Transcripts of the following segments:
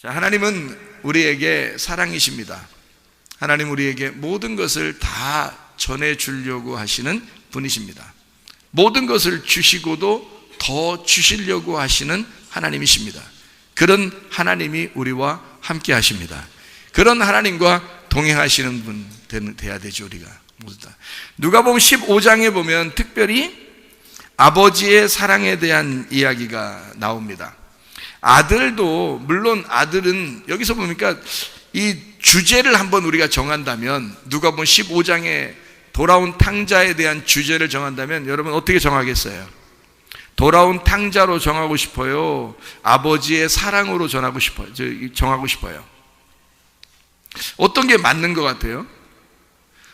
자, 하나님은 우리에게 사랑이십니다. 하나님 우리에게 모든 것을 다 전해주려고 하시는 분이십니다. 모든 것을 주시고도 더 주시려고 하시는 하나님이십니다. 그런 하나님이 우리와 함께 하십니다. 그런 하나님과 동행하시는 분 돼야 되죠. 우리가 모두 다. 누가복음 15장에 보면 특별히 아버지의 사랑에 대한 이야기가 나옵니다. 아들도, 물론 아들은 여기서 보니까 이 주제를 한번 우리가 정한다면, 누가복음 15장에 돌아온 탕자에 대한 주제를 정한다면 여러분 어떻게 정하겠어요? 돌아온 탕자로 정하고 싶어요? 아버지의 사랑으로 정하고 싶어요? 어떤 게 맞는 것 같아요?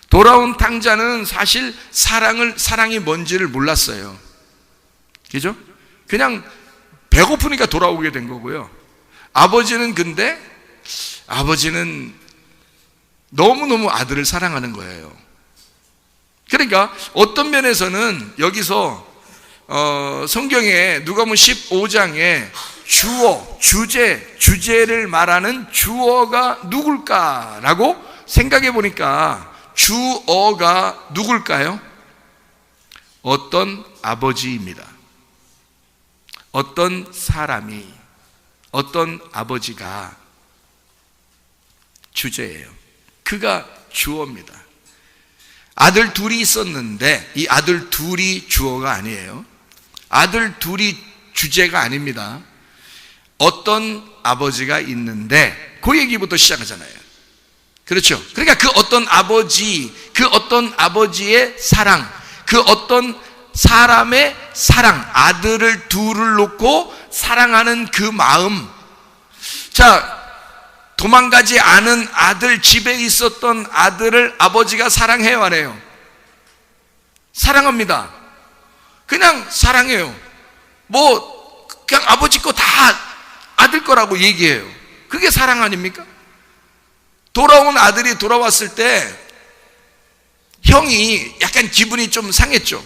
돌아온 탕자는 사실 사랑이 뭔지를 몰랐어요. 그죠? 그냥 배고프니까 돌아오게 된 거고요. 아버지는 너무너무 아들을 사랑하는 거예요. 그러니까 어떤 면에서는 여기서 성경에 누가복음 15장에 주제를 말하는 주어가 누굴까라고 생각해 보니까 주어가 누굴까요? 어떤 아버지입니다. 어떤 사람이, 어떤 아버지가 주제예요. 그가 주어입니다. 아들 둘이 있었는데 이 아들 둘이 주어가 아니에요. 아들 둘이 주제가 아닙니다. 어떤 아버지가 있는데 그 얘기부터 시작하잖아요. 그렇죠? 그러니까 그 어떤 아버지의 사랑, 그 어떤 사람의 사랑, 아들을 둘을 놓고 사랑하는 그 마음. 자, 도망가지 않은 아들, 집에 있었던 아들을 아버지가 사랑해요, 안 해요? 사랑합니다. 그냥 사랑해요. 그냥 아버지 거 다 아들 거라고 얘기해요. 그게 사랑 아닙니까? 돌아온 아들이 돌아왔을 때 형이 약간 기분이 좀 상했죠.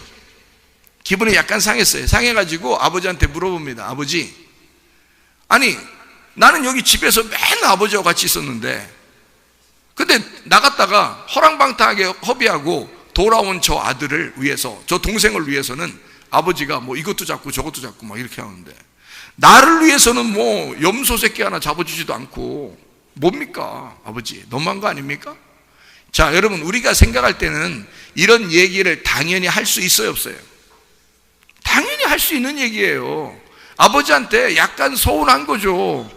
기분이 약간 상했어요. 상해가지고 아버지한테 물어봅니다. 아버지, 아니 나는 여기 집에서 맨날 아버지와 같이 있었는데 근데 나갔다가 허랑방탕하게 허비하고 돌아온 저 아들을 위해서, 저 동생을 위해서는 아버지가 이것도 잡고 저것도 잡고 막 이렇게 하는데 나를 위해서는 염소 새끼 하나 잡아주지도 않고 뭡니까? 아버지 너무한 거 아닙니까? 자, 여러분 우리가 생각할 때는 이런 얘기를 당연히 할 수 있어요, 없어요? 당연히 할 수 있는 얘기예요. 아버지한테 약간 서운한 거죠.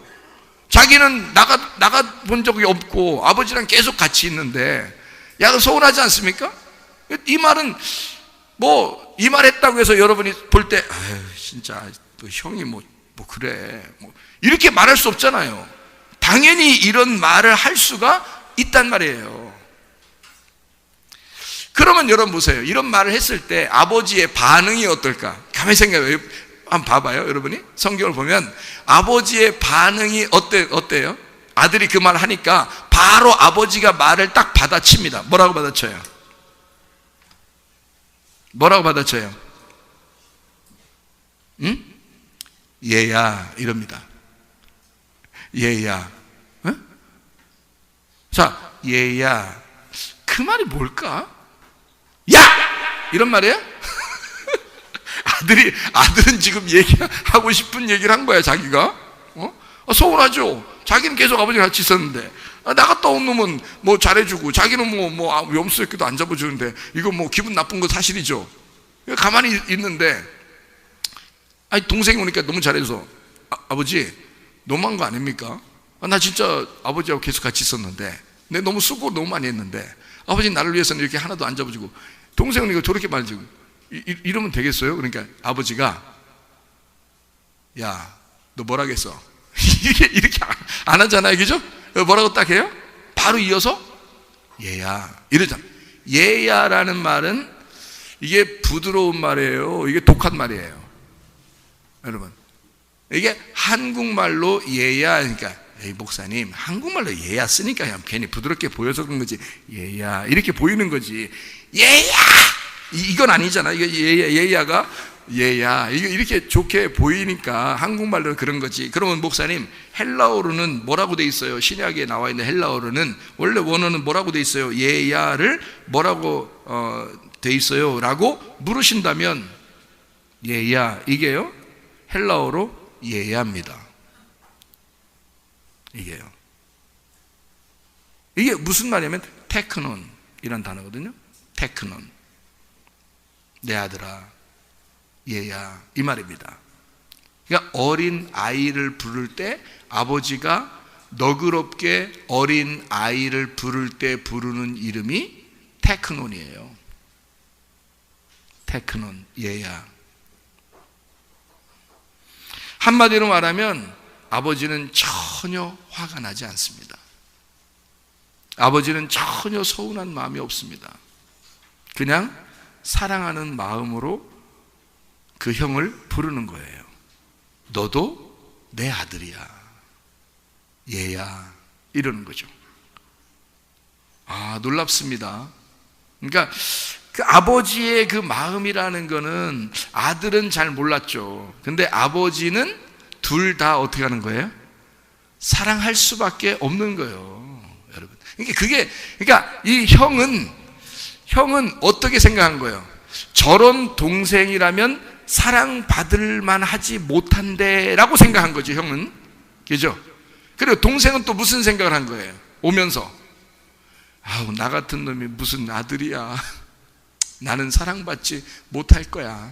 자기는 나가 본 적이 없고 아버지랑 계속 같이 있는데 약간 서운하지 않습니까? 이 말은 이 말 했다고 해서 여러분이 볼 때 진짜 형이 그래 이렇게 말할 수 없잖아요. 당연히 이런 말을 할 수가 있단 말이에요. 그러면 여러분 보세요. 이런 말을 했을 때 아버지의 반응이 어떨까? 가만히 생각해요. 한번 봐봐요, 여러분이. 성경을 보면 아버지의 반응이 어때요? 아들이 그 말 하니까 바로 아버지가 말을 딱 받아칩니다. 뭐라고 받아쳐요? 응? 얘야, 이럽니다. 얘야. 응? 자, 얘야. 그 말이 뭘까? 야! 이런 말이에요? 아들은 지금 얘기하고 싶은 얘기를 한 거야, 자기가. 서운하죠? 자기는 계속 아버지랑 같이 있었는데, 나갔다 온 놈은 잘해주고, 자기는 염소 새끼도 안 잡아주는데, 이거 기분 나쁜 거 사실이죠? 가만히 있는데, 동생이 오니까 너무 잘해서, 아버지, 너무한 거 아닙니까? 나 진짜 아버지하고 계속 같이 있었는데, 내가 너무 수고 너무 많이 했는데, 아버지 나를 위해서는 이렇게 하나도 안 잡아주고, 동생은 이거 저렇게 말해주고, 이러면 되겠어요? 그러니까 아버지가, 야, 너 뭐라겠어? 이렇게 안 하잖아요, 그죠? 뭐라고 딱 해요? 바로 이어서 얘야 이러잖아. 얘야라는 말은 이게 부드러운 말이에요. 이게 독한 말이에요. 여러분, 이게 한국말로 얘야, 그러니까 에이 목사님 한국말로 얘야 쓰니까 그냥 괜히 부드럽게 보여서 그런 거지, 얘야 이렇게 보이는 거지, 얘야 이건 아니잖아. 이거 얘야가 얘야 이게 이렇게 좋게 보이니까 한국말로 그런 거지. 그러면 목사님 헬라어로는 뭐라고 돼 있어요? 신약에 나와 있는 헬라어로는 원래 원어는 뭐라고 돼 있어요? 예야를 뭐라고 돼 있어요? 라고 물으신다면 예야, 이게요 헬라어로 예야입니다. 이게 무슨 말이냐면 테크논 이란 단어거든요. 테크논, 내 아들아 얘야, 이 말입니다. 그러니까 어린 아이를 부를 때 아버지가 너그럽게 어린 아이를 부를 때 부르는 이름이 테크논이에요. 테크논, 얘야. 한마디로 말하면 아버지는 전혀 화가 나지 않습니다. 아버지는 전혀 서운한 마음이 없습니다. 그냥 사랑하는 마음으로 그 형을 부르는 거예요. 너도 내 아들이야, 얘야, 이러는 거죠. 아, 놀랍습니다. 그러니까 그 아버지의 그 마음이라는 거는 아들은 잘 몰랐죠. 근데 아버지는 둘 다 어떻게 하는 거예요? 사랑할 수밖에 없는 거예요, 여러분. 그러니까 이 형은 어떻게 생각한 거예요? 저런 동생이라면 사랑받을 만하지 못한데 라고 생각한 거죠, 형은. 그죠? 그리고 동생은 또 무슨 생각을 한 거예요? 오면서 아우, 나 같은 놈이 무슨 아들이야. 나는 사랑받지 못할 거야.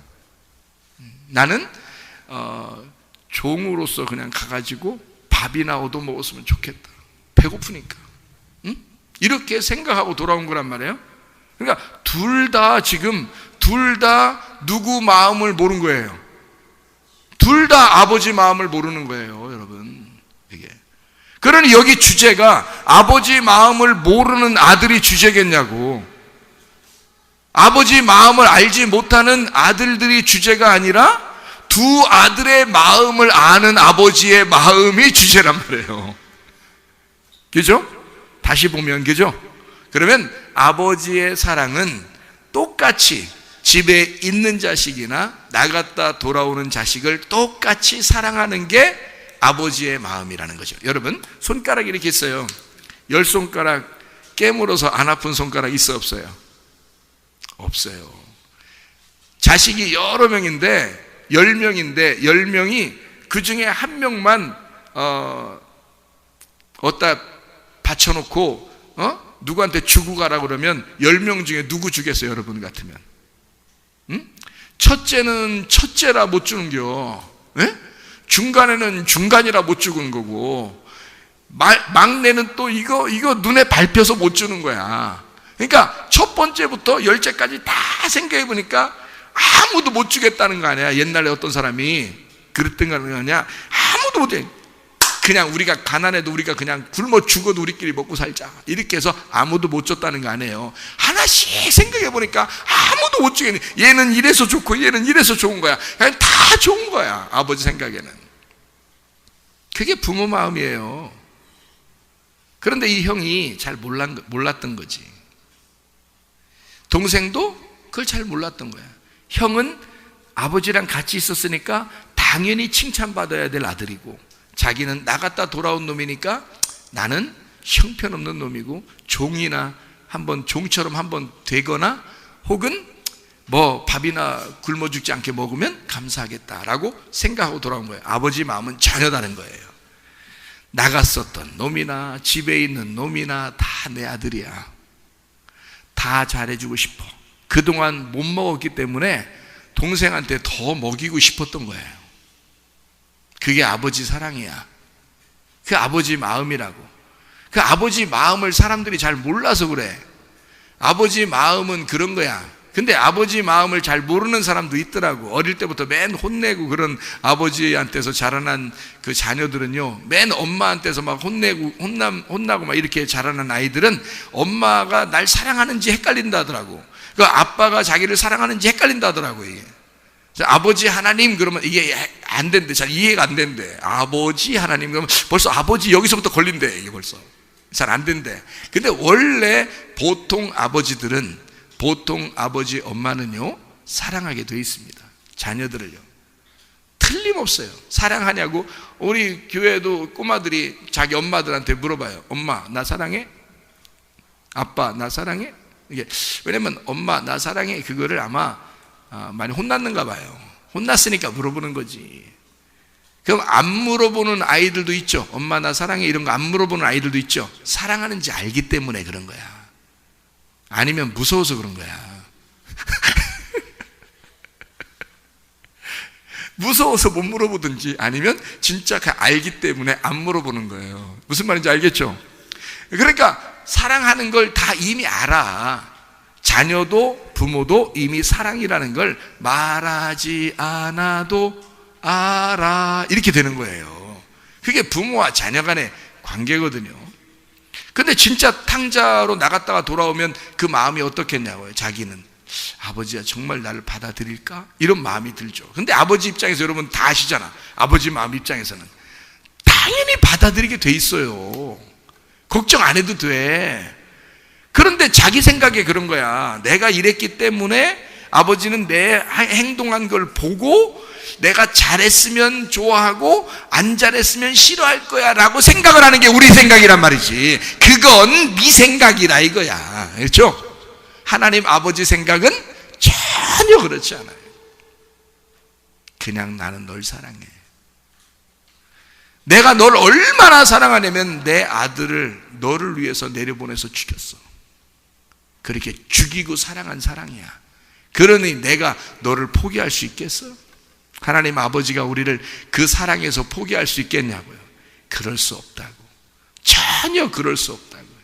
나는 종으로서 그냥 가가지고 밥이나 얻어먹었으면 좋겠다. 배고프니까. 응? 이렇게 생각하고 돌아온 거란 말이에요. 그러니까 둘 다 누구 마음을 모르는 거예요? 둘 다 아버지 마음을 모르는 거예요, 여러분. 이게. 그러니 여기 주제가 아버지 마음을 모르는 아들이 주제겠냐고. 아버지 마음을 알지 못하는 아들들이 주제가 아니라 두 아들의 마음을 아는 아버지의 마음이 주제란 말이에요. 그죠? 다시 보면, 그죠? 그러면 아버지의 사랑은 똑같이 집에 있는 자식이나 나갔다 돌아오는 자식을 똑같이 사랑하는 게 아버지의 마음이라는 거죠. 여러분, 손가락이 이렇게 있어요. 10손가락 깨물어서 안 아픈 손가락 있어, 없어요? 없어요. 자식이 여러 명인데 10명이 그 중에 한 명만 어디다 받쳐놓고 누구한테 주고 가라 그러면 10명 중에 누구 주겠어요, 여러분 같으면? 응? 첫째는 첫째라 못 주는겨. 예? 중간에는 중간이라 못 주는 거고, 막내는 또 이거 눈에 밟혀서 못 주는 거야. 그러니까 첫 번째부터 10째까지 다 생각해 보니까 아무도 못 주겠다는 거 아니야. 옛날에 어떤 사람이 그랬던 거 아니야. 아무도 못 해. 그냥 우리가 가난해도 우리가 그냥 굶어 죽어도 우리끼리 먹고 살자, 이렇게 해서 아무도 못 줬다는 거 아니에요. 하나씩 생각해 보니까 아무도 못 주겠네. 얘는 이래서 좋고 얘는 이래서 좋은 거야. 그냥 다 좋은 거야, 아버지 생각에는. 그게 부모 마음이에요. 그런데 이 형이 잘 몰랐던 거지. 동생도 그걸 잘 몰랐던 거야. 형은 아버지랑 같이 있었으니까 당연히 칭찬받아야 될 아들이고, 자기는 나갔다 돌아온 놈이니까 나는 형편없는 놈이고 종이나 한번 종처럼 한번 되거나 혹은 뭐 밥이나 굶어 죽지 않게 먹으면 감사하겠다라고 생각하고 돌아온 거예요. 아버지 마음은 전혀 다른 거예요. 나갔었던 놈이나 집에 있는 놈이나 다 내 아들이야. 다 잘해주고 싶어. 그동안 못 먹었기 때문에 동생한테 더 먹이고 싶었던 거예요. 그게 아버지 사랑이야. 그 아버지 마음이라고. 그 아버지 마음을 사람들이 잘 몰라서 그래. 아버지 마음은 그런 거야. 근데 아버지 마음을 잘 모르는 사람도 있더라고. 어릴 때부터 맨 혼내고 그런 아버지한테서 자라난 그 자녀들은요, 맨 엄마한테서 막 혼나고 막 이렇게 자라난 아이들은 엄마가 날 사랑하는지 헷갈린다 하더라고. 그 아빠가 자기를 사랑하는지 헷갈린다 하더라고, 이게. 아버지 하나님 그러면 이게 안 된대. 잘 이해가 안 된대. 아버지 하나님 그러면 벌써 아버지 여기서부터 걸린대. 이게 벌써 잘 안 된대. 근데 원래 보통 아버지 엄마는요 사랑하게 돼 있습니다. 자녀들을요 틀림없어요. 사랑하냐고 우리 교회도 꼬마들이 자기 엄마들한테 물어봐요. 엄마 나 사랑해? 아빠 나 사랑해? 이게 왜냐면 엄마 나 사랑해 그거를 아마 많이 혼났는가 봐요. 혼났으니까 물어보는 거지. 그럼 안 물어보는 아이들도 있죠. 엄마 나 사랑해 이런 거 안 물어보는 아이들도 있죠. 사랑하는지 알기 때문에 그런 거야. 아니면 무서워서 그런 거야. 무서워서 못 물어보든지 아니면 진짜 알기 때문에 안 물어보는 거예요. 무슨 말인지 알겠죠? 그러니까 사랑하는 걸 다 이미 알아. 자녀도 부모도 이미 사랑이라는 걸 말하지 않아도 알아. 이렇게 되는 거예요. 그게 부모와 자녀 간의 관계거든요. 근데 진짜 탕자로 나갔다가 돌아오면 그 마음이 어떻겠냐고요. 자기는 아버지야 정말 나를 받아들일까? 이런 마음이 들죠. 근데 아버지 입장에서 여러분 다 아시잖아. 아버지 마음 입장에서는 당연히 받아들이게 돼 있어요. 걱정 안 해도 돼. 그런데 자기 생각에 그런 거야. 내가 이랬기 때문에 아버지는 내 행동한 걸 보고 내가 잘했으면 좋아하고 안 잘했으면 싫어할 거야 라고 생각을 하는 게 우리 생각이란 말이지. 그건 네 생각이라 이거야. 그렇죠? 하나님 아버지 생각은 전혀 그렇지 않아요. 그냥 나는 널 사랑해. 내가 널 얼마나 사랑하냐면 내 아들을 너를 위해서 내려보내서 죽였어. 그렇게 죽이고 사랑한 사랑이야. 그러니 내가 너를 포기할 수 있겠어? 하나님 아버지가 우리를 그 사랑에서 포기할 수 있겠냐고요. 그럴 수 없다고. 전혀 그럴 수 없다고요.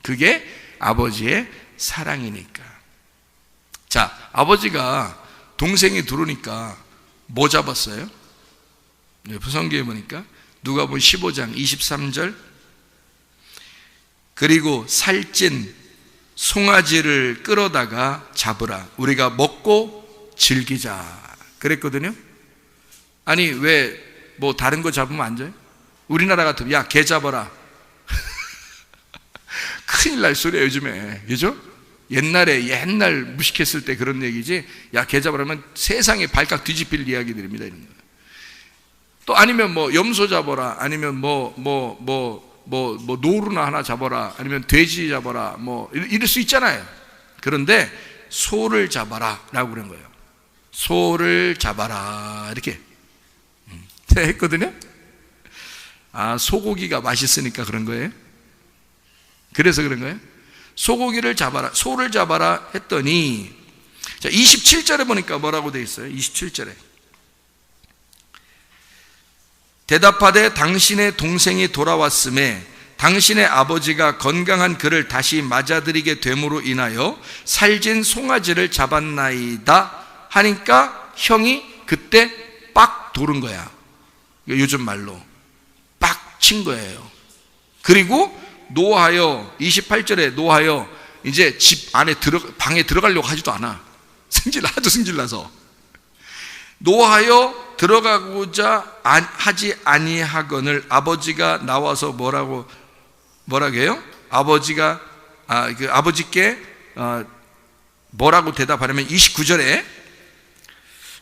그게 아버지의 사랑이니까. 자, 아버지가 동생이 들어오니까 뭐 잡았어요? 성경에 보니까 누가복음 15장 23절 그리고 살찐 송아지를 끌어다가 잡으라 우리가 먹고 즐기자 그랬거든요. 아니 왜 뭐 다른 거 잡으면 안 돼요? 우리나라 같으면 야 개 잡아라 큰일 날 소리야 요즘에. 그죠? 옛날 무식했을 때 그런 얘기지. 야 개 잡으라면 세상에 발칵 뒤집힐 이야기들입니다. 이런 거. 또 아니면 뭐 염소 잡아라 아니면 노루나 하나 잡아라 아니면 돼지 잡아라 뭐 이럴 수 있잖아요. 그런데 소를 잡아라 라고 그런 거예요. 소를 잡아라 이렇게 했거든요. 아, 소고기가 맛있으니까 그런 거예요? 그래서 그런 거예요? 소고기를 잡아라, 소를 잡아라 했더니 자 27절에 보니까 뭐라고 돼 있어요? 27절에 대답하되 당신의 동생이 돌아왔음에 당신의 아버지가 건강한 그를 다시 맞아들이게 됨으로 인하여 살진 송아지를 잡았나이다 하니까 형이 그때 빡 돌은 거야. 요즘 말로 빡 친 거예요. 그리고 노하여 28절에 노하여 이제 집 안에 방에 들어가려고 하지도 않아. 하도 승질나서 노하여 들어가고자 하지 아니하거늘 아버지가 나와서 뭐라고 해요? 아버지가 아버지께 뭐라고 대답하냐면 29절에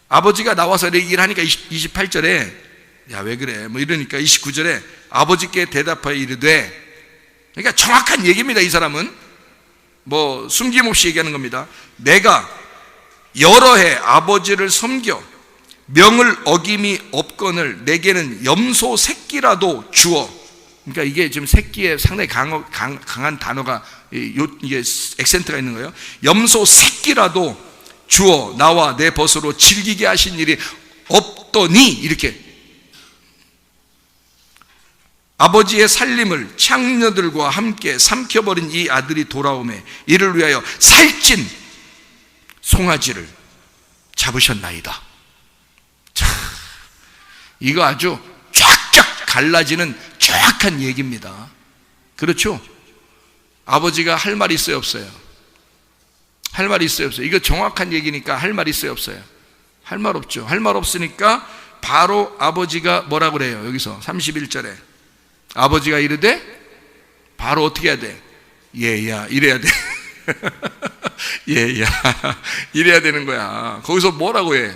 아버지가 나와서 얘기를 하니까 28절에 야 왜 그래 뭐 이러니까 29절에 아버지께 대답하여 이르되 그러니까 정확한 얘기입니다. 이 사람은 뭐 숨김없이 얘기하는 겁니다. 내가 여러 해 아버지를 섬겨 명을 어김이 없거늘 내게는 염소 새끼라도 주어. 그러니까 이게 지금 새끼에 상당히 강한 단어가 이게 액센트가 있는 거예요. 염소 새끼라도 주어 나와 내 벗으로 즐기게 하신 일이 없더니 이렇게 아버지의 살림을 창녀들과 함께 삼켜버린 이 아들이 돌아오매 이를 위하여 살찐 송아지를 잡으셨나이다. 자, 이거 아주 쫙쫙 갈라지는 정확한 얘기입니다. 그렇죠? 아버지가 할 말이 있어요 없어요? 할 말이 있어요 없어요? 이거 정확한 얘기니까 할 말 있어요 없어요? 할 말 없죠. 할 말 없으니까 바로 아버지가 뭐라고 그래요? 여기서 31절에 아버지가 이르되 바로 어떻게 해야 돼? 얘야 이래야 돼. 얘야 이래야 되는 거야. 거기서 뭐라고 해?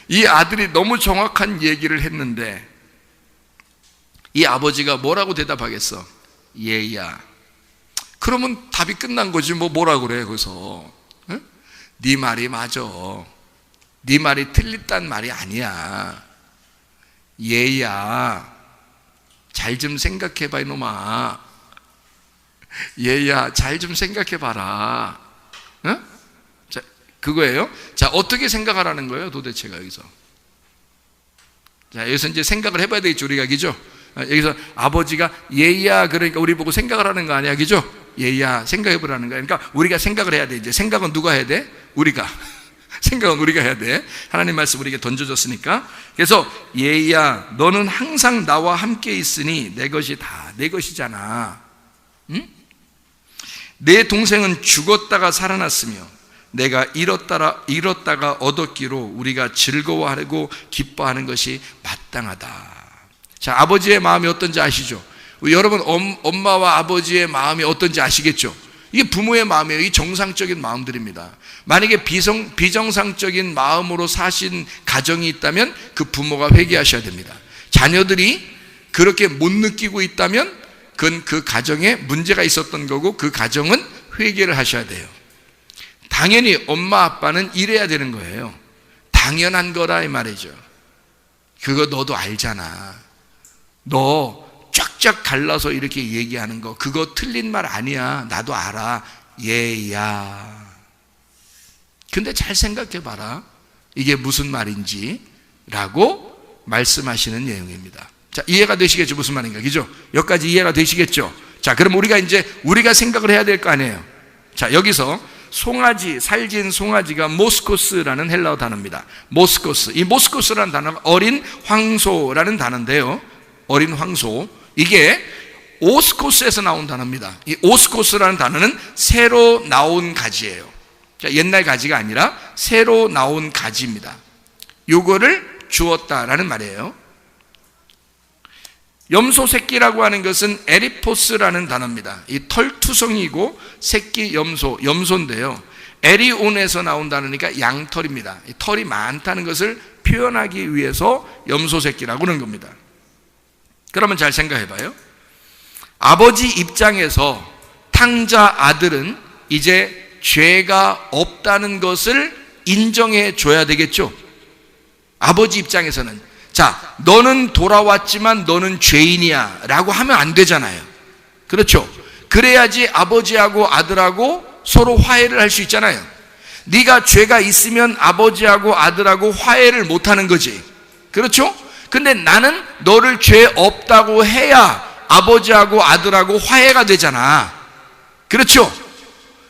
이 아들이 너무 정확한 얘기를 했는데 이 아버지가 뭐라고 대답하겠어? 얘야. 그러면 답이 끝난 거지. 뭐라고 그래 거기서. 응? 네 말이 맞아. 네 말이 틀렸단 말이 아니야. 얘야, 잘 좀 생각해봐 이놈아. 얘야, 잘 좀 생각해봐라. 응? 자, 그거예요. 자, 어떻게 생각하라는 거예요 도대체가 여기서? 자, 여기서 이제 생각을 해봐야 되겠죠 우리가, 그죠? 여기서 아버지가 얘야 그러니까 우리 보고 생각을 하는 거 아니야, 그죠? 얘야 생각해보라는 거야. 그러니까 우리가 생각을 해야 돼. 이제 생각은 누가 해야 돼? 우리가. 생각은 우리가 해야 돼. 하나님 말씀 우리에게 던져줬으니까. 그래서 얘야, 너는 항상 나와 함께 있으니 내 것이 다 내 것이잖아. 응? 내 동생은 죽었다가 살아났으며 내가 잃었다가 얻었기로 우리가 즐거워하고 기뻐하는 것이 마땅하다. 자, 아버지의 마음이 어떤지 아시죠? 여러분 엄마와 아버지의 마음이 어떤지 아시겠죠? 이게 부모의 마음이에요. 이 정상적인 마음들입니다. 만약에 비정상적인 마음으로 사신 가정이 있다면 그 부모가 회개하셔야 됩니다. 자녀들이 그렇게 못 느끼고 있다면 그건 그 가정에 문제가 있었던 거고 그 가정은 회개를 하셔야 돼요. 당연히 엄마 아빠는 이래야 되는 거예요. 당연한 거라 이 말이죠. 그거 너도 알잖아. 너 쫙쫙 갈라서 이렇게 얘기하는 거 그거 틀린 말 아니야. 나도 알아. 얘야. 근데 잘 생각해 봐라. 이게 무슨 말인지 라고 말씀하시는 내용입니다. 자, 이해가 되시겠죠? 무슨 말인가, 그죠? 여기까지 이해가 되시겠죠? 자, 그럼 우리가 생각을 해야 될 거 아니에요. 자, 여기서 송아지, 살진 송아지가 모스코스라는 헬라어 단어입니다. 모스코스. 이 모스코스라는 단어가 어린 황소라는 단어인데요. 어린 황소. 이게 오스코스에서 나온 단어입니다. 이 오스코스라는 단어는 새로 나온 가지예요. 자, 옛날 가지가 아니라 새로 나온 가지입니다. 요거를 주었다라는 말이에요. 염소 새끼라고 하는 것은 에리포스라는 단어입니다. 이 털투성이고 새끼 염소인데요. 에리온에서 나온 단어니까 양털입니다. 이 털이 많다는 것을 표현하기 위해서 염소 새끼라고 그러는 겁니다. 그러면 잘 생각해 봐요. 아버지 입장에서 탕자 아들은 이제 죄가 없다는 것을 인정해 줘야 되겠죠. 아버지 입장에서는 자, 너는 돌아왔지만 너는 죄인이야 라고 하면 안 되잖아요. 그렇죠? 그래야지 아버지하고 아들하고 서로 화해를 할 수 있잖아요. 네가 죄가 있으면 아버지하고 아들하고 화해를 못하는 거지. 그렇죠? 근데 나는 너를 죄 없다고 해야 아버지하고 아들하고 화해가 되잖아. 그렇죠?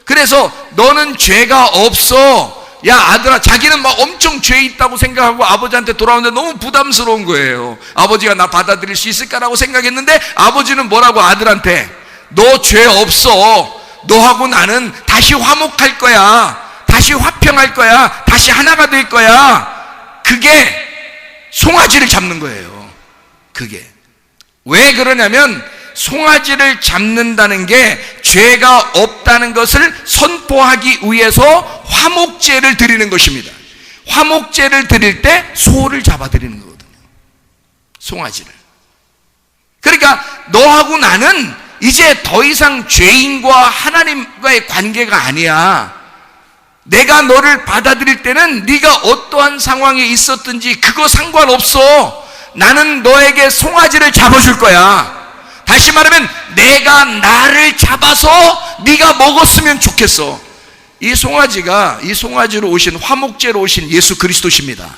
그래서 너는 죄가 없어. 야, 아들아, 자기는 막 엄청 죄 있다고 생각하고 아버지한테 돌아오는데 너무 부담스러운 거예요. 아버지가 나 받아들일 수 있을까라고 생각했는데 아버지는 뭐라고 아들한테 너 죄 없어. 너하고 나는 다시 화목할 거야. 다시 화평할 거야. 다시 하나가 될 거야. 그게 송아지를 잡는 거예요. 그게 왜 그러냐면 송아지를 잡는다는 게 죄가 없다는 것을 선포하기 위해서 화목제를 드리는 것입니다. 화목제를 드릴 때 소를 잡아드리는 거거든요. 송아지를. 그러니까 너하고 나는 이제 더 이상 죄인과 하나님과의 관계가 아니야. 내가 너를 받아들일 때는 네가 어떠한 상황에 있었든지 그거 상관없어. 나는 너에게 송아지를 잡아줄 거야. 다시 말하면 내가 나를 잡아서 네가 먹었으면 좋겠어. 이 송아지로 오신 화목제로 오신 예수 그리스도십니다.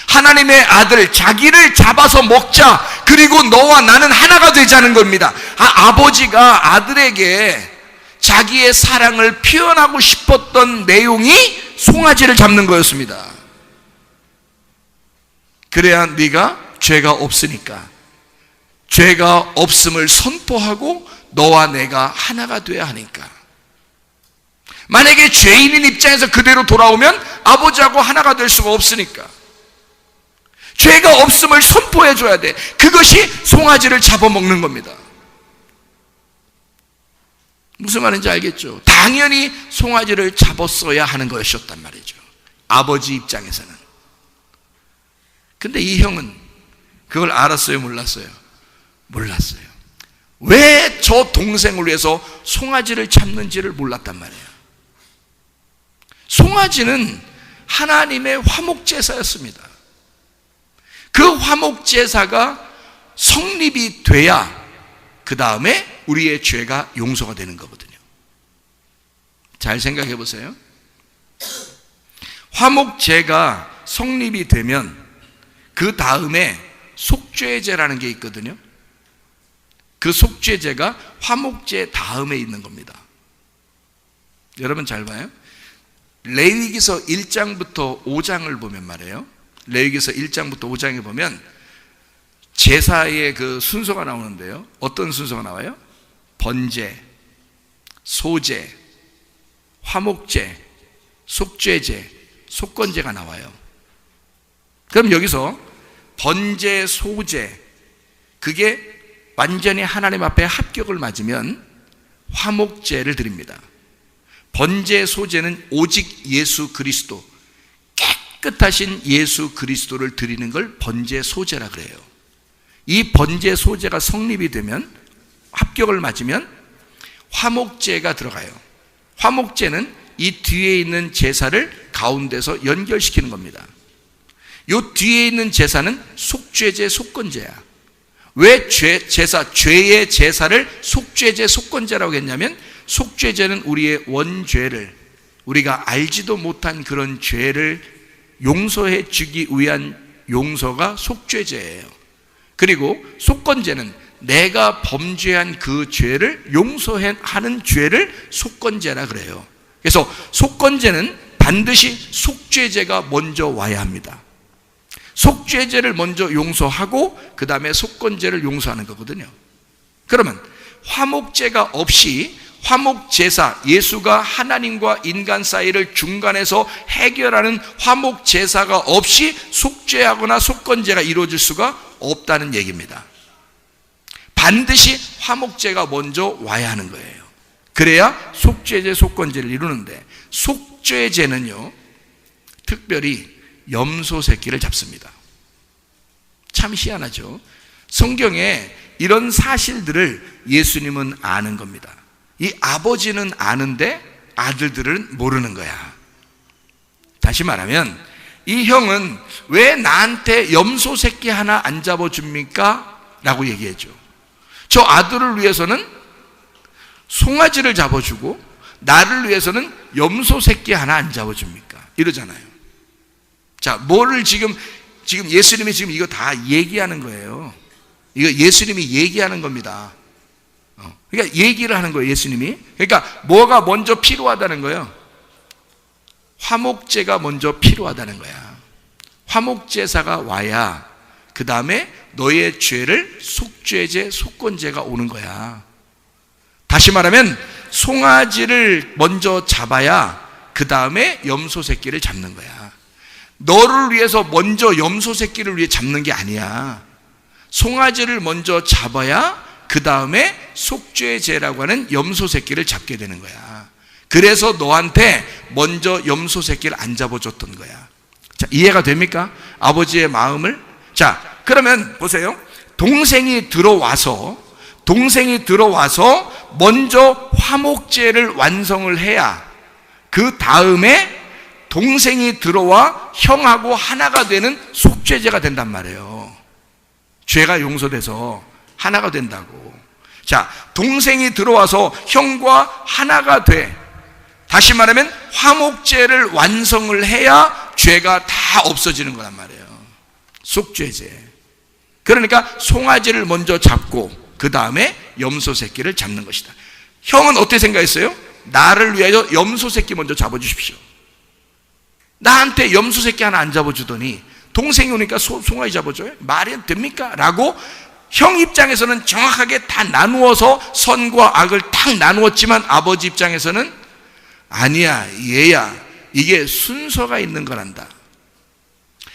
하나님의 아들, 자기를 잡아서 먹자. 그리고 너와 나는 하나가 되자는 겁니다. 아버지가 아들에게 자기의 사랑을 표현하고 싶었던 내용이 송아지를 잡는 거였습니다. 그래야 네가 죄가 없으니까 죄가 없음을 선포하고 너와 내가 하나가 돼야 하니까. 만약에 죄인인 입장에서 그대로 돌아오면 아버지하고 하나가 될 수가 없으니까 죄가 없음을 선포해 줘야 돼. 그것이 송아지를 잡아먹는 겁니다. 무슨 말인지 알겠죠? 당연히 송아지를 잡았어야 하는 것이었단 말이죠. 아버지 입장에서는. 근데 이 형은 그걸 알았어요, 몰랐어요? 몰랐어요. 왜 저 동생을 위해서 송아지를 잡는지를 몰랐단 말이에요. 송아지는 하나님의 화목제사였습니다. 그 화목제사가 성립이 돼야 그 다음에 우리의 죄가 용서가 되는 거거든요. 잘 생각해 보세요. 화목제가 성립이 되면 그 다음에 속죄제라는 게 있거든요. 그 속죄제가 화목제 다음에 있는 겁니다. 여러분 잘 봐요. 레위기서 1장부터 5장을 보면 말이에요. 레위기서 1장부터 5장에 보면 제사의 그 순서가 나오는데요. 어떤 순서가 나와요? 번제, 소제, 화목제, 속죄제, 속건제가 나와요. 그럼 여기서 번제, 소제, 그게 완전히 하나님 앞에 합격을 맞으면 화목제를 드립니다. 번제, 소제는 오직 예수 그리스도, 깨끗하신 예수 그리스도를 드리는 걸 번제, 소제라 그래요. 이 번제, 소제가 성립이 되면, 합격을 맞으면 화목제가 들어가요. 화목제는 이 뒤에 있는 제사를 가운데서 연결시키는 겁니다. 이 뒤에 있는 제사는 속죄제, 속건제야. 왜 죄의 제사를 속죄제, 속건제라고 했냐면, 속죄제는 우리의 원죄를, 우리가 알지도 못한 그런 죄를 용서해 주기 위한 용서가 속죄제예요. 그리고 속건제는 내가 범죄한 그 죄를 용서하는 죄를 속건제라 그래요. 그래서 속건제는 반드시 속죄제가 먼저 와야 합니다. 속죄제를 먼저 용서하고 그 다음에 속건제를 용서하는 거거든요. 그러면 화목제가 없이, 화목제사, 예수가 하나님과 인간 사이를 중간에서 해결하는 화목제사가 없이 속죄하거나 속건제가 이루어질 수가 없다는 얘기입니다. 반드시 화목제가 먼저 와야 하는 거예요. 그래야 속죄제, 속건제를 이루는데, 속죄제는요 특별히 염소 새끼를 잡습니다. 참 희한하죠. 성경에 이런 사실들을 예수님은 아는 겁니다. 이 아버지는 아는데 아들들은 모르는 거야. 다시 말하면 이 형은 왜 나한테 염소 새끼 하나 안 잡아줍니까? 라고 얘기해줘. 저 아들을 위해서는 송아지를 잡아주고 나를 위해서는 염소 새끼 하나 안 잡아줍니까? 이러잖아요. 자, 뭐를 지금 예수님이 지금 이거 다 얘기하는 거예요. 이거 예수님이 얘기하는 겁니다. 그러니까 얘기를 하는 거예요, 예수님이. 그러니까 뭐가 먼저 필요하다는 거예요? 화목제가 먼저 필요하다는 거야. 화목제사가 와야 그 다음에 너의 죄를 속죄제, 속건제가 오는 거야. 다시 말하면 송아지를 먼저 잡아야 그 다음에 염소 새끼를 잡는 거야. 너를 위해서 먼저 염소 새끼를 위해 잡는 게 아니야. 송아지를 먼저 잡아야 그 다음에 속죄제라고 하는 염소 새끼를 잡게 되는 거야. 그래서 너한테 먼저 염소 새끼를 안 잡아줬던 거야. 자, 이해가 됩니까? 아버지의 마음을. 자, 그러면 보세요. 동생이 들어와서 먼저 화목제를 완성을 해야 그 다음에 동생이 들어와 형하고 하나가 되는 속죄제가 된단 말이에요. 죄가 용서돼서 하나가 된다고. 자, 동생이 들어와서 형과 하나가 돼. 다시 말하면 화목제를 완성을 해야 죄가 다 없어지는 거란 말이에요. 속죄제. 그러니까 송아지를 먼저 잡고 그 다음에 염소 새끼를 잡는 것이다. 형은 어떻게 생각했어요? 나를 위하여 염소 새끼 먼저 잡아주십시오. 나한테 염소 새끼 하나 안 잡아주더니 동생이 오니까 송아지 잡아줘요? 말이 됩니까? 라고 형 입장에서는 정확하게 다 나누어서 선과 악을 딱 나누었지만 아버지 입장에서는 아니야, 얘야, 이게 순서가 있는 거란다.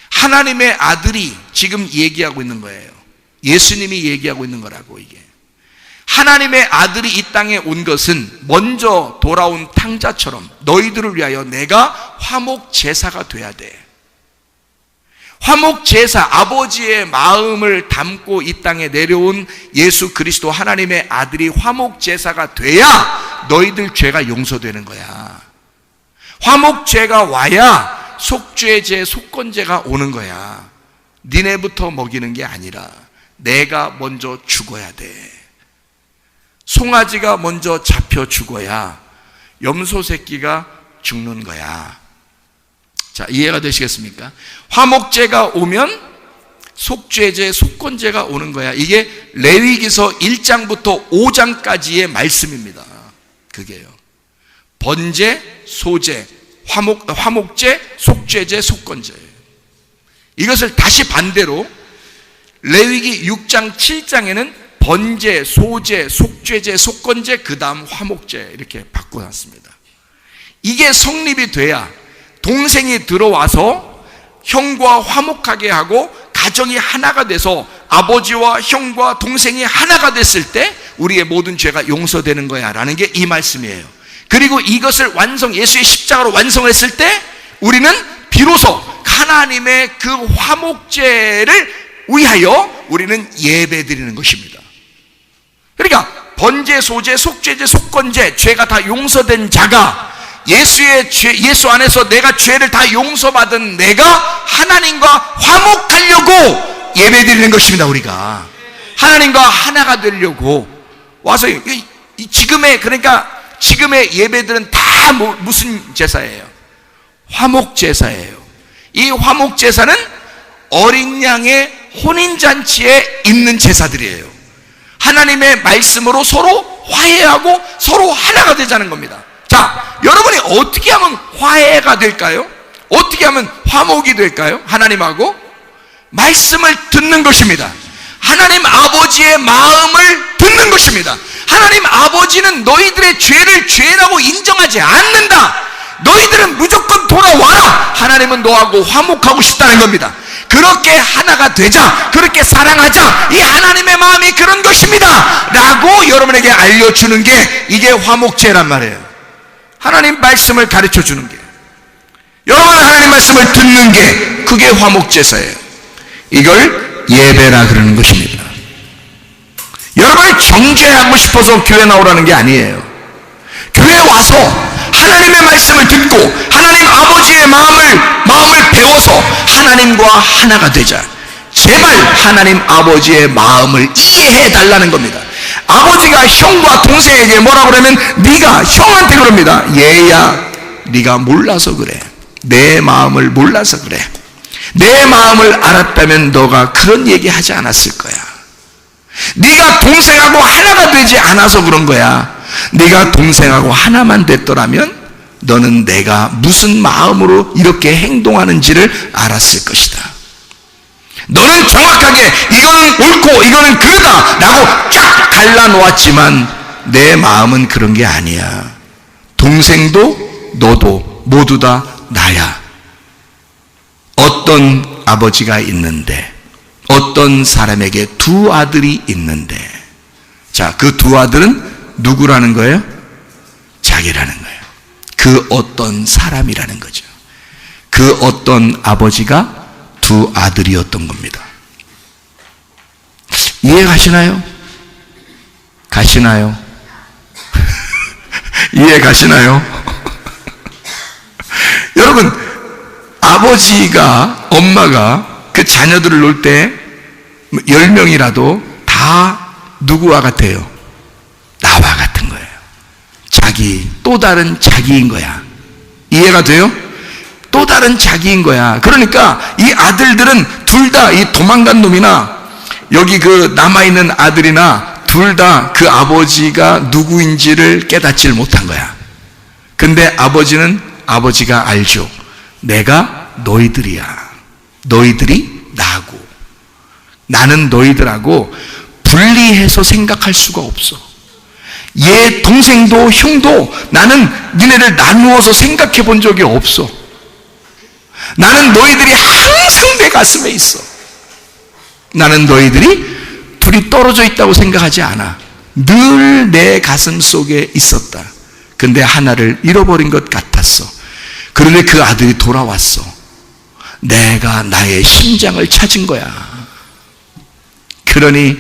하나님의 아들이 지금 얘기하고 있는 거예요. 예수님이 얘기하고 있는 거라고. 이게 하나님의 아들이 이 땅에 온 것은 먼저 돌아온 탕자처럼 너희들을 위하여 내가 화목 제사가 돼야 돼. 화목제사, 아버지의 마음을 담고 이 땅에 내려온 예수 그리스도 하나님의 아들이 화목제사가 돼야 너희들 죄가 용서되는 거야. 화목제가 와야 속죄제, 속건제가 오는 거야. 니네부터 먹이는 게 아니라 내가 먼저 죽어야 돼. 송아지가 먼저 잡혀 죽어야 염소 새끼가 죽는 거야. 자, 이해가 되시겠습니까? 화목제가 오면 속죄제, 속건제가 오는 거야. 이게 레위기서 1장부터 5장까지의 말씀입니다. 그게요. 번제, 소제, 화목제, 속죄제, 속건제. 이것을 다시 반대로 레위기 6장, 7장에는 번제, 소제, 속죄제, 속건제, 그 다음 화목제 이렇게 바꿔놨습니다. 이게 성립이 돼야 동생이 들어와서 형과 화목하게 하고 가정이 하나가 돼서 아버지와 형과 동생이 하나가 됐을 때 우리의 모든 죄가 용서되는 거야 라는 게 이 말씀이에요. 그리고 이것을 예수의 십자가로 완성했을 때 우리는 비로소 하나님의 그 화목제를 위하여 우리는 예배드리는 것입니다. 그러니까 번제, 소제, 속죄제, 속건제, 죄가 다 용서된 자가 예수 안에서 내가 죄를 다 용서받은 내가 하나님과 화목하려고 예배드리는 것입니다. 우리가 하나님과 하나가 되려고 와서 지금의 예배들은 다 무슨 제사예요? 화목제사예요. 이 화목제사는 어린 양의 혼인잔치에 있는 제사들이에요. 하나님의 말씀으로 서로 화해하고 서로 하나가 되자는 겁니다. 자, 여러분이 어떻게 하면 화해가 될까요? 어떻게 하면 화목이 될까요? 하나님하고 말씀을 듣는 것입니다. 하나님 아버지의 마음을 듣는 것입니다. 하나님 아버지는 너희들의 죄를 죄라고 인정하지 않는다. 너희들은 무조건 돌아와라. 하나님은 너하고 화목하고 싶다는 겁니다. 그렇게 하나가 되자, 그렇게 사랑하자, 이 하나님의 마음이 그런 것입니다 라고 여러분에게 알려주는 게 이게 화목제란 말이에요. 하나님 말씀을 가르쳐 주는 게, 여러분 하나님 말씀을 듣는 게 그게 화목제사예요. 이걸 예배라 그러는 것입니다. 여러분이 정죄하고 싶어서 교회 나오라는 게 아니에요. 교회 와서 하나님의 말씀을 듣고 하나님 아버지의 마음을 배워서 하나님과 하나가 되자. 제발 하나님 아버지의 마음을 이해해 달라는 겁니다. 아버지가 형과 동생에게 뭐라 그러면 네가 형한테 그럽니다. 얘야, 네가 몰라서 그래. 내 마음을 몰라서 그래. 내 마음을 알았다면 너가 그런 얘기 하지 않았을 거야. 네가 동생하고 하나가 되지 않아서 그런 거야. 네가 동생하고 하나만 됐더라면 너는 내가 무슨 마음으로 이렇게 행동하는지를 알았을 것이다. 너는 정확하게 이거는 옳고 이거는 그러다 라고 쫙 갈라놓았지만 내 마음은 그런 게 아니야. 동생도 너도 모두 다 나야. 어떤 아버지가 있는데, 어떤 사람에게 두 아들이 있는데, 자, 그 두 아들은 누구라는 거예요? 자기라는 거예요. 그 어떤 사람이라는 거죠. 그 어떤 아버지가 두 아들이었던 겁니다. 이해 가시나요? 가시나요? 이해 가시나요? 여러분, 아버지가, 엄마가 그 자녀들을 놓을 때 10명이라도 다 누구와 같아요? 나와 같은 거예요. 자기, 또 다른 자기인 거야. 이해가 돼요? 또 다른 자기인 거야. 그러니까 이 아들들은 둘 다 이 도망간 놈이나 여기 그 남아있는 아들이나 둘 다 그 아버지가 누구인지를 깨닫질 못한 거야. 근데 아버지가 알죠. 내가 너희들이야. 너희들이 나고. 나는 너희들하고 분리해서 생각할 수가 없어. 얘 동생도 형도 나는 니네를 나누어서 생각해 본 적이 없어. 나는 너희들이 항상 내 가슴에 있어. 나는 너희들이 둘이 떨어져 있다고 생각하지 않아. 늘 내 가슴 속에 있었다. 근데 하나를 잃어버린 것 같았어. 그런데 그 아들이 돌아왔어. 내가 나의 심장을 찾은 거야. 그러니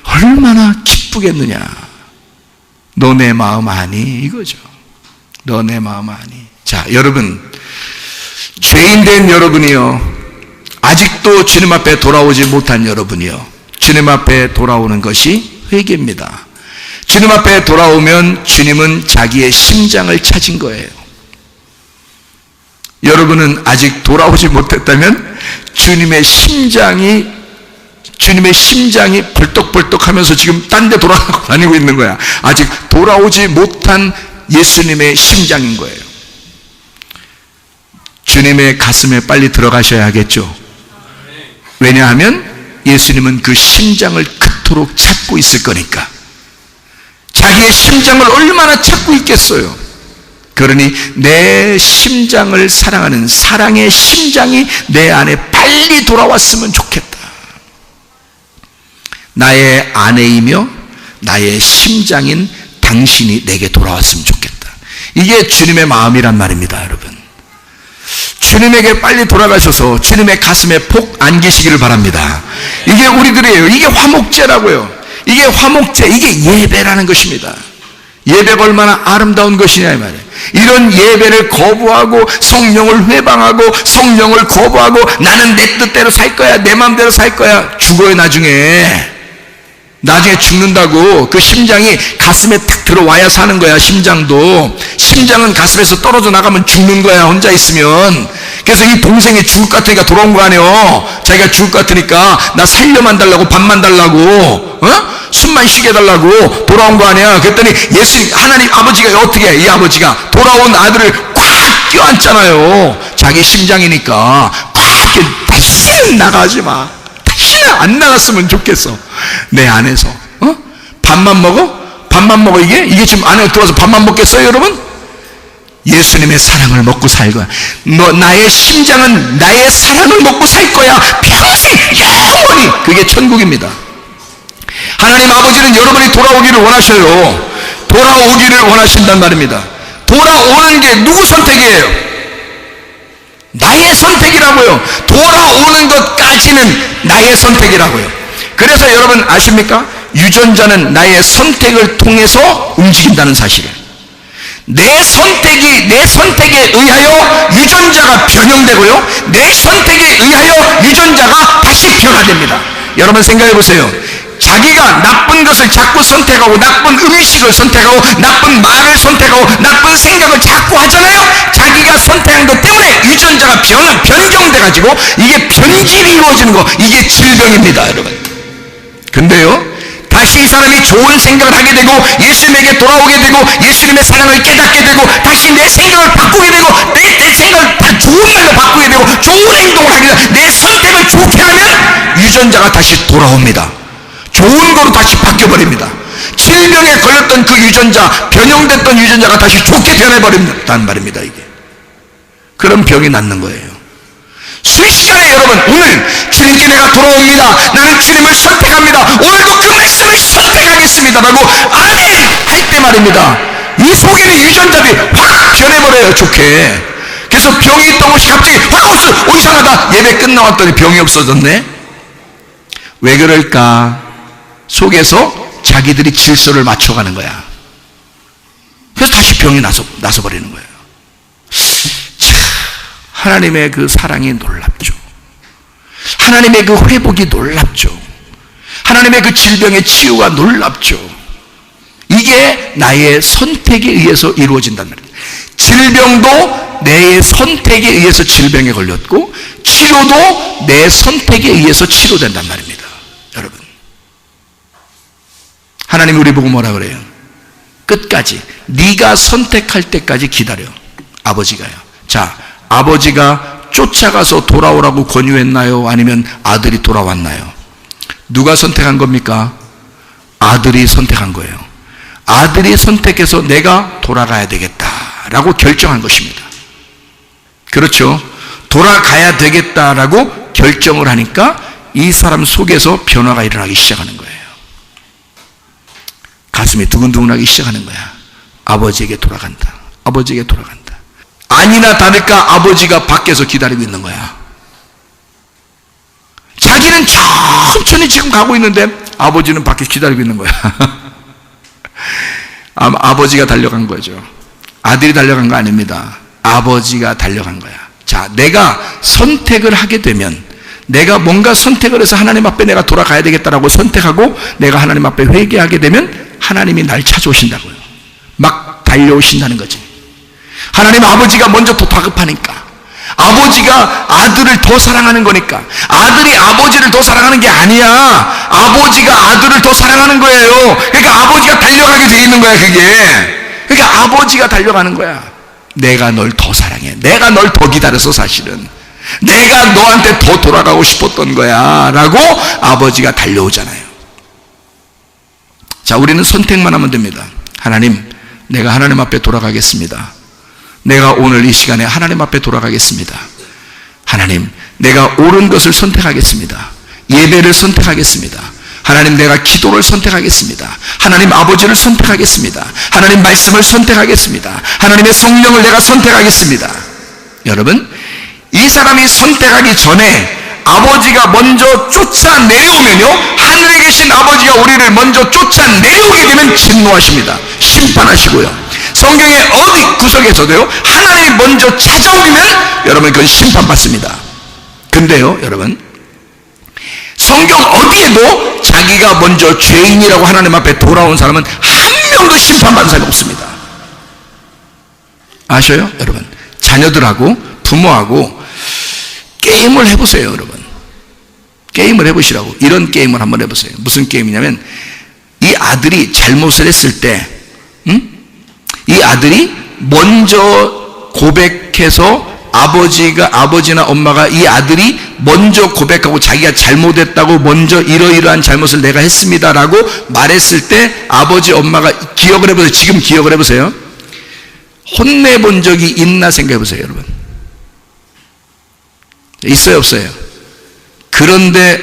얼마나 기쁘겠느냐. 너 내 마음 아니? 이거죠. 너 내 마음 아니? 자, 여러분, 죄인된 여러분이요, 아직도 주님 앞에 돌아오지 못한 여러분이요, 주님 앞에 돌아오는 것이 회개입니다. 주님 앞에 돌아오면 주님은 자기의 심장을 찾은 거예요. 여러분은 아직 돌아오지 못했다면 주님의 심장이 벌떡벌떡 하면서 지금 딴 데 돌아가고 다니고 있는 거야. 아직 돌아오지 못한 예수님의 심장인 거예요. 주님의 가슴에 빨리 들어가셔야겠죠. 왜냐하면 예수님은 그 심장을 그토록 찾고 있을 거니까. 자기의 심장을 얼마나 찾고 있겠어요. 그러니 내 심장을 사랑하는 사랑의 심장이 내 안에 빨리 돌아왔으면 좋겠다. 나의 아내이며 나의 심장인 당신이 내게 돌아왔으면 좋겠다. 이게 주님의 마음이란 말입니다, 여러분. 주님에게 빨리 돌아가셔서 주님의 가슴에 폭 안기시기를 바랍니다. 이게 우리들이에요. 이게 화목제라고요. 이게 화목제, 이게 예배라는 것입니다. 예배가 얼마나 아름다운 것이냐 이 말이에요. 이런 예배를 거부하고 성령을 회방하고 성령을 거부하고 나는 내 뜻대로 살 거야, 내 마음대로 살 거야. 죽어요. 나중에 죽는다고. 그 심장이 가슴에 탁 들어와야 사는 거야. 심장은 가슴에서 떨어져 나가면 죽는 거야, 혼자 있으면. 그래서 이 동생이 죽을 것 같으니까 돌아온 거 아니에요. 자기가 죽을 것 같으니까 나 살려만 달라고, 밥만 달라고, 숨만 쉬게 달라고 돌아온 거 아니야. 그랬더니 하나님 아버지가 어떻게 해? 이 아버지가 돌아온 아들을 꽉 껴안잖아요. 자기 심장이니까 꽉 껴. 다시는 나가지 마. 다시는 안 나갔으면 좋겠어. 내 안에서. 밥만 먹어? 이게 지금 안에 들어와서 밥만 먹겠어요, 여러분? 예수님의 사랑을 먹고 살 거야. 나의 심장은 나의 사랑을 먹고 살 거야. 평생 영원히. 그게 천국입니다. 하나님 아버지는 여러분이 돌아오기를 원하셔요. 돌아오기를 원하신단 말입니다. 돌아오는 게 누구 선택이에요? 나의 선택이라고요. 돌아오는 것까지는 나의 선택이라고요. 그래서 여러분 아십니까? 유전자는 나의 선택을 통해서 움직인다는 사실을. 내 선택에 의하여 유전자가 변형되고요, 내 선택에 의하여 유전자가 다시 변화됩니다. 여러분 생각해 보세요. 자기가 나쁜 것을 자꾸 선택하고 나쁜 음식을 선택하고 나쁜 말을 선택하고 나쁜 생각을 자꾸 하잖아요. 자기가 선택한 것 때문에 유전자가 변경돼 가지고 이게 변질이 이루어지는 거, 이게 질병입니다, 여러분. 근데요, 다시 이 사람이 좋은 생각을 하게 되고 예수님에게 돌아오게 되고 예수님의 사랑을 깨닫게 되고 다시 내 생각을 바꾸게 되고 내 생각을 다 좋은 말로 바꾸게 되고 좋은 행동을 하게 되고 내 선택을 좋게 하면 유전자가 다시 돌아옵니다. 좋은 거로 다시 바뀌어버립니다. 질병에 걸렸던 그 유전자, 변형됐던 유전자가 다시 좋게 변해버린다는 말입니다. 이게. 그런 병이 낫는 거예요. 순식간에 여러분, 오늘 주님께 내가 돌아옵니다, 나는 주님을 선택합니다, 오늘도 그 말씀을 선택하겠습니다 라고 아멘 할 때 말입니다, 이 속에 있는 유전자들이 확 변해버려요. 좋게. 그래서 병이 있던 것이 갑자기 확 없어. 이상하다. 예배 끝나왔더니 병이 없어졌네. 왜 그럴까? 속에서 자기들이 질서를 맞춰가는 거야. 그래서 다시 병이 나서버리는 거예요. 하나님의 그 사랑이 놀랍죠. 하나님의 그 회복이 놀랍죠. 하나님의 그 질병의 치유가 놀랍죠. 이게 나의 선택에 의해서 이루어진단 말이에요. 질병도 내 선택에 의해서 질병에 걸렸고 치료도 내 선택에 의해서 치료된단 말입니다. 여러분, 하나님이 우리 보고 뭐라 그래요? 끝까지 네가 선택할 때까지 기다려. 아버지가요. 자, 아버지가 쫓아가서 돌아오라고 권유했나요? 아니면 아들이 돌아왔나요? 누가 선택한 겁니까? 아들이 선택한 거예요. 아들이 선택해서 내가 돌아가야 되겠다라고 결정한 것입니다. 그렇죠? 돌아가야 되겠다라고 결정을 하니까 이 사람 속에서 변화가 일어나기 시작하는 거예요. 가슴이 두근두근하기 시작하는 거야. 아버지에게 돌아간다. 아버지에게 돌아간다. 아니나 다를까 아버지가 밖에서 기다리고 있는 거야. 자기는 천천히 지금 가고 있는데 아버지는 밖에 기다리고 있는 거야. 아버지가 달려간 거죠. 아들이 달려간 거 아닙니다. 아버지가 달려간 거야. 자, 내가 선택을 하게 되면, 내가 뭔가 선택을 해서 하나님 앞에 내가 돌아가야 되겠다라고 선택하고 내가 하나님 앞에 회개하게 되면 하나님이 날 찾아오신다고요. 막 달려오신다는 거지. 하나님 아버지가 먼저 더 다급하니까, 아버지가 아들을 더 사랑하는 거니까. 아들이 아버지를 더 사랑하는 게 아니야. 아버지가 아들을 더 사랑하는 거예요. 그러니까 아버지가 달려가게 돼 있는 거야, 그게. 그러니까 아버지가 달려가는 거야. 내가 널 더 사랑해. 내가 널 더 기다렸어, 사실은. 내가 너한테 더 돌아가고 싶었던 거야 라고 아버지가 달려오잖아요. 자, 우리는 선택만 하면 됩니다. 하나님, 내가 하나님 앞에 돌아가겠습니다. 내가 오늘 이 시간에 하나님 앞에 돌아가겠습니다. 하나님, 내가 옳은 것을 선택하겠습니다. 예배를 선택하겠습니다. 하나님, 내가 기도를 선택하겠습니다. 하나님 아버지를 선택하겠습니다. 하나님 말씀을 선택하겠습니다. 하나님의 성령을 내가 선택하겠습니다. 여러분, 이 사람이 선택하기 전에 아버지가 먼저 쫓아내려오면요, 하늘에 계신 아버지가 우리를 먼저 쫓아내려오게 되면 진노하십니다. 심판하시고요. 성경의 어디 구석에서도요, 하나님이 먼저 찾아오면 여러분 그건 심판받습니다. 근데요, 여러분, 성경 어디에도 자기가 먼저 죄인이라고 하나님 앞에 돌아온 사람은 한 명도 심판받은 사람이 없습니다. 아셔요? 여러분, 자녀들하고 부모하고 게임을 해보세요. 여러분, 게임을 해보시라고. 이런 게임을 한번 해보세요. 무슨 게임이냐면, 이 아들이 잘못을 했을 때, 이 아들이 먼저 고백해서 아버지나 엄마가 이 아들이 먼저 고백하고 자기가 잘못했다고 먼저 이러이러한 잘못을 내가 했습니다라고 말했을 때 아버지 엄마가 기억을 해보세요. 지금 기억을 해보세요. 혼내본 적이 있나 생각해 보세요. 여러분, 있어요 없어요? 그런데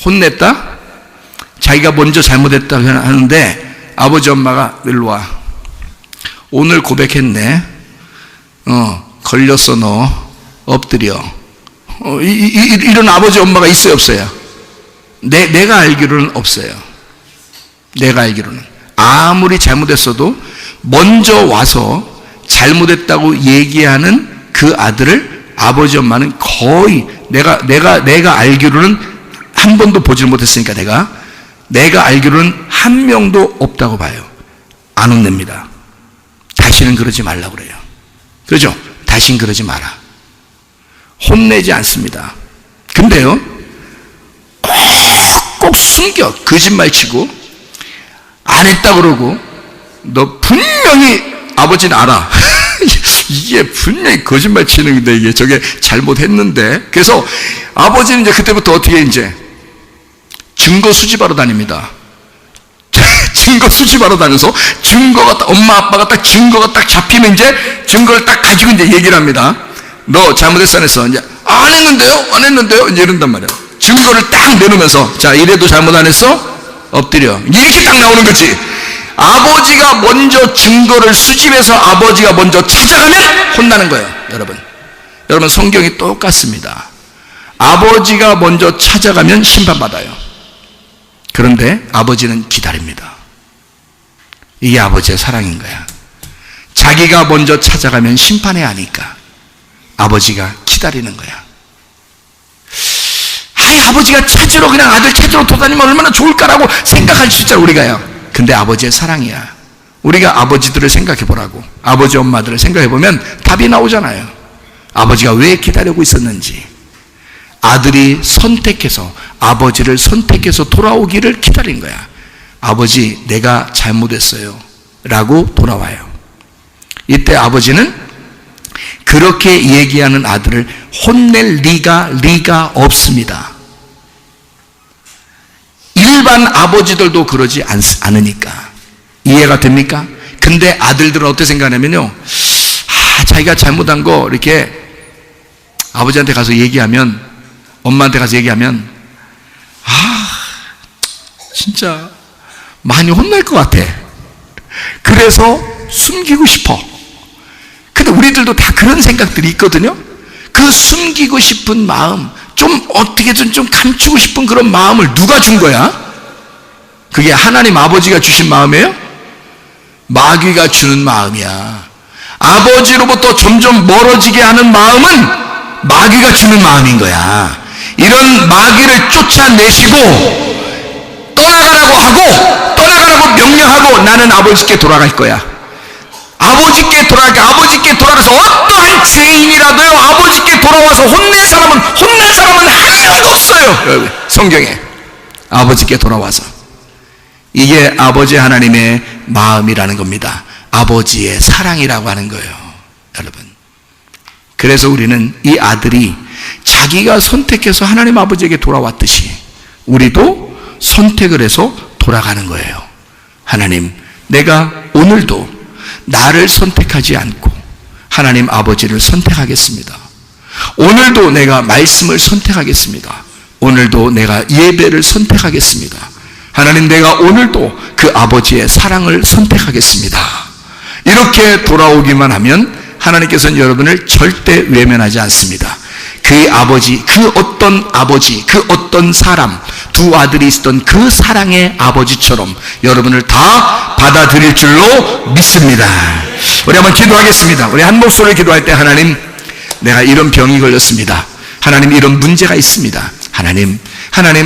혼냈다? 자기가 먼저 잘못했다 하는데 아버지 엄마가 일로 와, 오늘 고백했네, 걸렸어, 너 엎드려. 이런 아버지 엄마가 있어요 없어요? 내가 알기로는 없어요. 내가 알기로는 아무리 잘못했어도 먼저 와서 잘못했다고 얘기하는 그 아들을 아버지 엄마는 거의 내가 알기로는 한 번도 보질 못했으니까 내가 알기로는 한 명도 없다고 봐요. 안 혼냅니다. 다시는 그러지 말라고 그래요. 그렇죠? 다시는 그러지 마라. 혼내지 않습니다. 근데요, 꼭 숨겨. 거짓말치고 안 했다 그러고, 너 분명히 아버지는 알아. 이게 분명히 거짓말 치는 건데, 이게 저게 잘못했는데. 그래서 아버지는 이제 그때부터 어떻게 이제 증거 수집하러 다닙니다. 증거 수집하러 다녀서 증거가 딱, 엄마 아빠가 딱 증거가 딱 잡히면 이제 증거를 딱 가지고 이제 얘기를 합니다. 너 잘못했어 안 했어? 이제 안 했는데요 이제 이런단 말이야. 증거를 딱 내놓으면서, 자, 이래도 잘못 안 했어? 엎드려. 이렇게 딱 나오는 거지. 아버지가 먼저 증거를 수집해서 아버지가 먼저 찾아가면 혼나는 거예요. 여러분 성경이 똑같습니다. 아버지가 먼저 찾아가면 심판받아요. 그런데 아버지는 기다립니다. 이게 아버지의 사랑인 거야. 자기가 먼저 찾아가면 심판해 하니까 아버지가 기다리는 거야. 아버지가 찾으러, 그냥 아들 찾으러 돌아다니면 얼마나 좋을까라고 생각할 수 있잖아, 우리가요. 근데 아버지의 사랑이야. 우리가 아버지들을 생각해 보라고. 아버지 엄마들을 생각해 보면 답이 나오잖아요. 아버지가 왜 기다리고 있었는지. 아들이 선택해서, 아버지를 선택해서 돌아오기를 기다린 거야. 아버지, 내가 잘못했어요 라고 돌아와요. 이때 아버지는 그렇게 얘기하는 아들을 혼낼 리가 없습니다. 일반 아버지들도 그러지 않으니까. 이해가 됩니까? 근데 아들들은 어떻게 생각하냐면요, 자기가 잘못한 거 이렇게 아버지한테 가서 얘기하면, 엄마한테 가서 얘기하면, 진짜 많이 혼날 것 같아. 그래서 숨기고 싶어. 근데 우리들도 다 그런 생각들이 있거든요. 그 숨기고 싶은 마음, 좀 어떻게든 좀 감추고 싶은 그런 마음을 누가 준 거야? 그게 하나님 아버지가 주신 마음이에요? 마귀가 주는 마음이야. 아버지로부터 점점 멀어지게 하는 마음은 마귀가 주는 마음인 거야. 이런 마귀를 쫓아내시고 떠나가라고 명령하고 나는 아버지께 돌아갈 거야. 아버지께 돌아가서 어떠한 죄인이라도요, 아버지께 돌아와서 혼날 사람은 한 명도 없어요. 여러분, 성경에 아버지께 돌아와서. 이게 아버지 하나님의 마음이라는 겁니다. 아버지의 사랑이라고 하는 거예요, 여러분. 그래서 우리는 이 아들이 자기가 선택해서 하나님 아버지에게 돌아왔듯이 우리도 선택을 해서 돌아가는 거예요. 하나님, 내가 오늘도 나를 선택하지 않고 하나님 아버지를 선택하겠습니다. 오늘도 내가 말씀을 선택하겠습니다. 오늘도 내가 예배를 선택하겠습니다. 하나님, 내가 오늘도 그 아버지의 사랑을 선택하겠습니다. 이렇게 돌아오기만 하면 하나님께서는 여러분을 절대 외면하지 않습니다. 그 아버지, 그 어떤 사람, 두 아들이 있었던 그 사랑의 아버지처럼 여러분을 다 받아들일 줄로 믿습니다. 우리 한번 기도하겠습니다. 우리 한 목소리로 기도할 때, 하나님, 내가 이런 병이 걸렸습니다. 하나님, 이런 문제가 있습니다. 하나님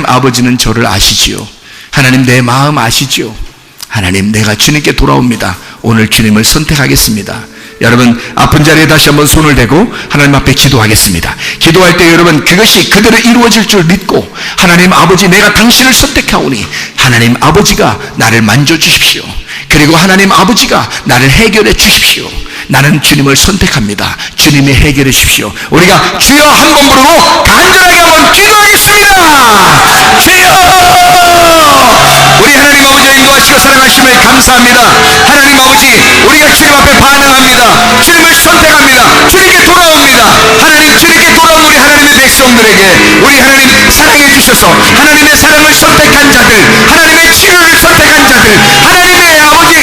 아버지는 저를 아시지요. 하나님, 내 마음 아시지요. 하나님, 내가 주님께 돌아옵니다. 오늘 주님을 선택하겠습니다. 여러분, 아픈 자리에 다시 한번 손을 대고 하나님 앞에 기도하겠습니다. 기도할 때 여러분, 그것이 그대로 이루어질 줄 믿고, 하나님 아버지, 내가 당신을 선택하오니 하나님 아버지가 나를 만져주십시오. 그리고 하나님 아버지가 나를 해결해 주십시오. 나는 주님을 선택합니다. 주님이 해결해 주십시오. 우리가 주여 한 번 부르고 간절하게 한번 기도하겠습니다. 주여! 우리 하나님 아버지의 인도하시고 사랑하심을 감사합니다. 하나님 아버지, 우리가 주님 앞에 반응합니다. 주님을 선택합니다. 주님께 돌아옵니다. 하나님, 주님께 돌아온 우리 하나님의 백성들에게 우리 하나님 사랑해 주셔서 하나님의 사랑을 선택한 자들, 하나님의 치료를 선택한 자들, 하나님의 아버지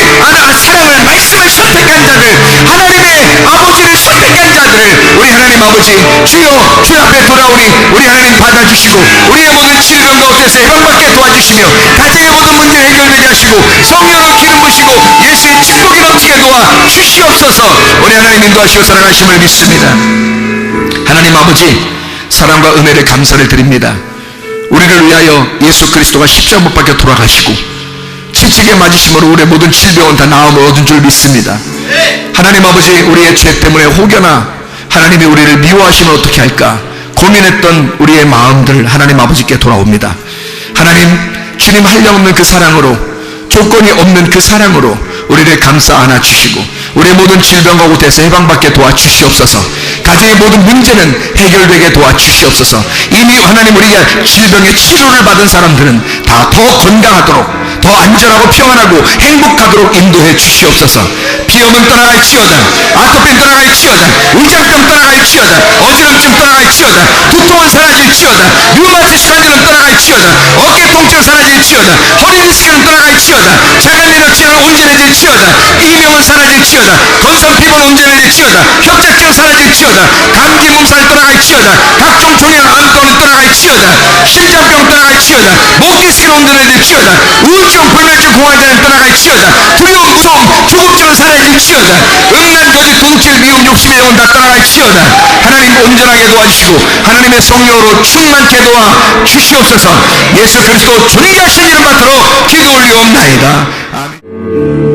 사랑을, 말씀을 선택한 자들, 하나님의 아버지를 선택한 자들을 우리 하나님 아버지 주여, 주 앞에 돌아오니 우리 하나님 받아주시고 우리의 모든 질병 가운데서 해방받게 도와주시며 가정의 모든 문제 해결되게 하시고 성령으로 기름 부시고 예수의 축복이 넘치게 도와 주시옵소서. 우리 하나님 인도하시고 사랑하심을 믿습니다. 하나님 아버지, 사랑과 은혜를 감사를 드립니다. 우리를 위하여 예수 그리스도가 십자가 못 박혀 돌아가시고 채찍에 맞으심으로 우리의 모든 질병은 다 나음을 얻은 줄 믿습니다. 하나님 아버지, 우리의 죄 때문에 혹여나 하나님이 우리를 미워하시면 어떻게 할까 고민했던 우리의 마음들 하나님 아버지께 돌아옵니다. 하나님, 주님 한량없는 그 사랑으로, 조건이 없는 그 사랑으로 우리를 감싸 안아주시고 우리의 모든 질병 가운데서 해방받게 도와주시옵소서. 가정의 모든 문제는 해결되게 도와주시옵소서. 이미 하나님, 우리가 질병의 치료를 받은 사람들은 다 더 건강하도록, 더 안전하고 평안하고 행복하도록 인도해 주시옵소서. 비염은 떠나갈지어다, 아토피는 떠나갈지어다, 위장병 떠나갈지어다, 어지럼증 떠나갈지어다, 두통은 사라질지어다, 류마티스 관절은 떠나갈지어다, 어깨 통증은 사라질지어다, 허리 디스크는 떠나갈지어다, 자갈리는 치료는 온전해질지어다, 이명은 사라질지어다, 건성 피부는 온전해질지어다, 협착증 사라질지어다, 감기 몸살 떠나갈지어다, 각종 종양 암도는 떠나갈지어다, 심장병 떠나갈지어다, 목 디스크는 온전해질지어다, 우울증 불면증 공황장애는 떠나갈지어다, 두려움 무서움 조급증은 사라질지어다, 음란 거짓 도둑질 미움 욕심의 영혼 다 떠나갈지어다. 하나님, 온전하게 도와주시고 하나님의 성령으로 충만케 도와 주시옵소서. 예수 그리스도 존귀하신 이름 받들어 기도 올리옵나이다. 아멘.